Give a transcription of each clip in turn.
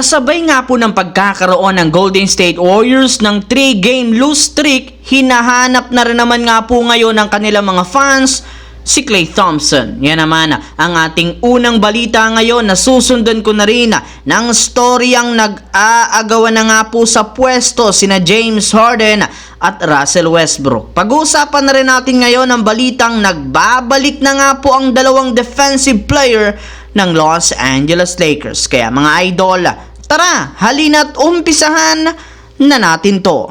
Kasabay nga po ng pagkakaroon ng Golden State Warriors ng 3-game lose streak, hinahanap na rin naman nga po ngayon ng kanilang mga fans si Klay Thompson. Yan naman ang ating unang balita ngayon na susundan ko na rin ng storyang nag-aagawan na nga po sa pwesto sina James Harden at Russell Westbrook. Pag-uusapan na rin natin ngayon ang balitang nagbabalik na nga po ang dalawang defensive player ng Los Angeles Lakers. Kaya mga idol, tara, halina't umpisahan na natin to.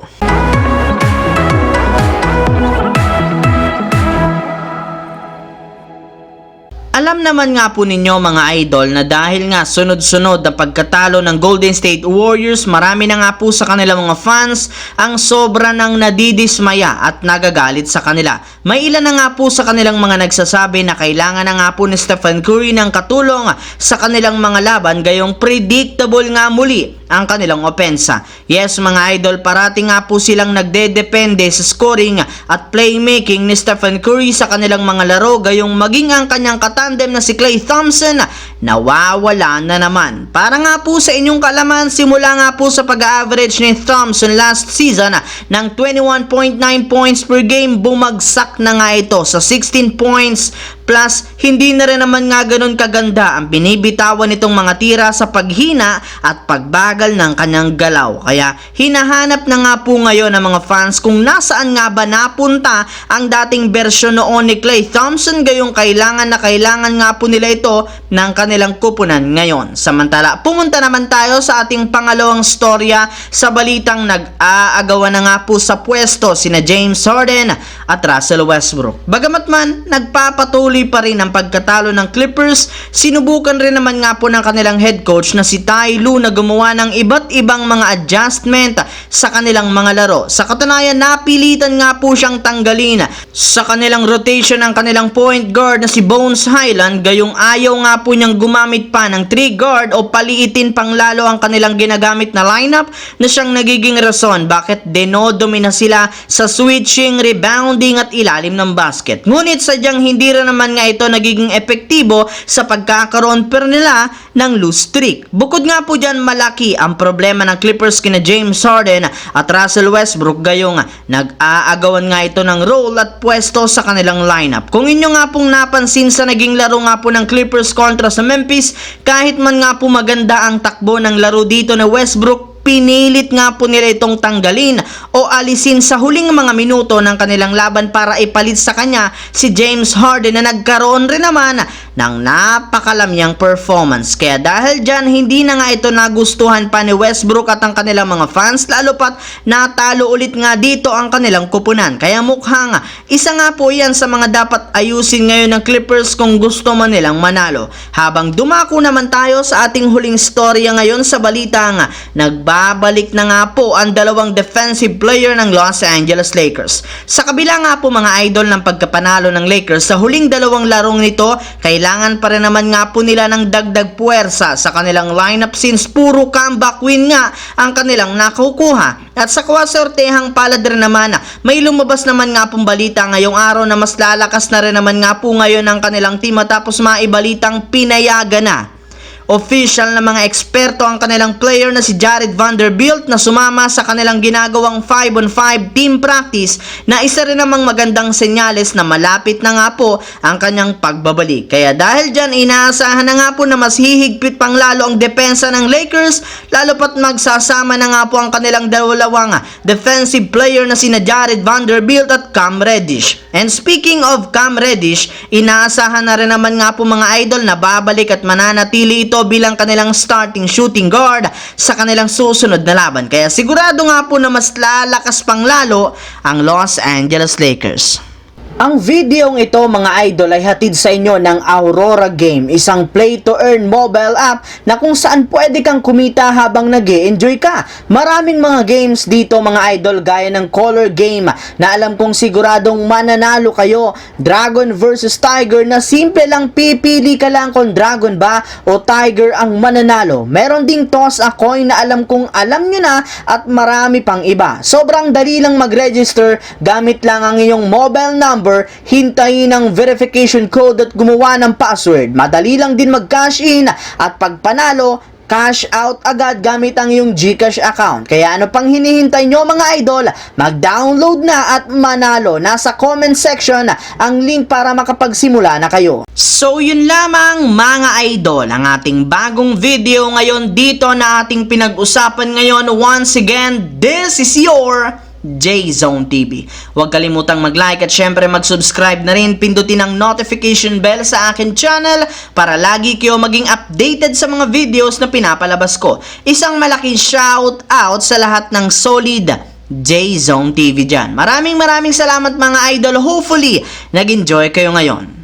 Alam naman nga po ninyo mga idol na dahil nga sunod-sunod na pagkatalo ng Golden State Warriors, marami na nga po sa kanilang mga fans ang sobra nang nadidismaya at nagagalit sa kanila. May ilan na nga po sa kanilang mga nagsasabi na kailangan na nga po ni Stephen Curry ng katulong sa kanilang mga laban gayong predictable nga muli ang kanilang opensa. Yes mga idol, parati nga po silang nagdedepende sa scoring at playmaking ni Stephen Curry sa kanilang mga laro gayong maging ang kanyang katandem na si Klay Thompson nawawala na naman. Para nga po sa inyong kalaman, simula nga po sa pag-average ni Thompson last season ng 21.9 points per game, bumagsak na nga ito sa 16 points plus hindi na rin naman nga ganun kaganda ang binibitawan nitong mga tira sa paghina at pagbagal ng kanyang galaw. Kaya hinahanap na nga po ngayon ng mga fans kung nasaan nga ba napunta ang dating bersyon noon ni Klay Thompson gayong kailangan nga po nila ito ng kanilang kupunan ngayon. Samantala, pumunta naman tayo sa ating pangalawang storya sa balitang nag-aagawan na nga po sa pwesto sina James Harden at Russell Westbrook. Bagamat man nagpapatuloy pa rin ang pagkatalo ng Clippers, sinubukan rin naman nga po ng kanilang head coach na si Ty Lue na gumawa ng iba't ibang mga adjustment sa kanilang mga laro. Sa katunayan, napilitan nga po siyang tanggalin sa kanilang rotation ng kanilang point guard na si Bones Hyland gayong ayaw nga po niyang gumamit pa ng 3 guard o paliitin pang lalo ang kanilang ginagamit na lineup na siyang nagiging rason bakit denodomina sila sa switching, rebounding at ilalim ng basket. Ngunit sadyang hindi rin naman nga ito nagiging epektibo sa pagkakaroon per nila ng loose streak. Bukod nga po dyan, malaki ang problema ng Clippers kina James Harden at Russell Westbrook gayong nag-aagawan nga ito ng role at pwesto sa kanilang lineup. Kung inyo nga pong napansin sa naging laro nga po ng Clippers kontra sa Memphis, kahit man nga po maganda ang takbo ng laro dito na Westbrook, pinilit nga po nila itong tanggalin o alisin sa huling mga minuto ng kanilang laban para ipalit sa kanya si James Harden na nagkaroon rin naman ng napakalamyang performance. Kaya dahil dyan, hindi na nga ito nagustuhan pa ni Westbrook at ang kanilang mga fans, lalo pat natalo ulit nga dito ang kanilang kupunan. Kaya mukhang isa nga po yan sa mga dapat ayusin ngayon ng Clippers kung gusto man nilang manalo. Habang dumako naman tayo sa ating huling storya ngayon sa balitang nagbabalik na nga po ang dalawang defensive player ng Los Angeles Lakers. Sa kabila nga po mga idol ng pagkapanalo ng Lakers sa huling dalawang larong nito, kailangan pa rin naman nga po nila ng dagdag puwersa sa kanilang lineup since puro comeback win nga ang kanilang nakukuha. At sa kawasortehang palad rin naman, may lumabas naman nga pong balita ngayong araw na mas lalakas na rin naman nga po ngayon ang kanilang team matapos maibalitang pinayagan na official na mga eksperto ang kanilang player na si Jared Vanderbilt na sumama sa kanilang ginagawang 5-on-5 team practice na isa rin namang magandang senyales na malapit na nga po ang kanyang pagbabalik. Kaya dahil dyan, inaasahan na nga po na mas hihigpit pang lalo ang depensa ng Lakers, lalo pat magsasama na nga po ang kanilang dalawang defensive player na sina Jared Vanderbilt at Cam Reddish. And speaking of Cam Reddish, inaasahan na rin naman nga po mga idol na babalik at mananatili ito bilang kanilang starting shooting guard sa kanilang susunod na laban. Kaya sigurado nga po na mas lalakas pang lalo ang Los Angeles Lakers. Ang videong ito mga idol ay hatid sa inyo ng Aurora Game, isang play-to-earn mobile app na kung saan pwede kang kumita habang nag-e-enjoy ka. Maraming mga games dito mga idol gaya ng Color Game na alam kong siguradong mananalo kayo. Dragon versus Tiger na simple lang, pipili ka lang kung Dragon ba o Tiger ang mananalo. Meron ding Toss a Coin na alam kong alam nyo na at marami pang iba. Sobrang dali lang mag-register, gamit lang ang iyong mobile number, hintayin ang verification code at gumawa ng password. Madali lang din mag-cash in at pag panalo, cash out agad gamit ang iyong GCash account. Kaya ano pang hinihintay nyo mga idol? Mag-download na at manalo. Nasa comment section ang link para makapagsimula na kayo. So yun lamang mga idol, ang ating bagong video ngayon dito na ating pinag-usapan ngayon. Once again, this is your J-Zone TV. Huwag kalimutang mag-like at syempre mag-subscribe na rin. Pindutin ang notification bell sa akin channel para lagi kayo maging updated sa mga videos na pinapalabas ko. Isang malaking shout out sa lahat ng solid J-Zone TV dyan. Maraming salamat mga idol. Hopefully, nag-enjoy kayo ngayon.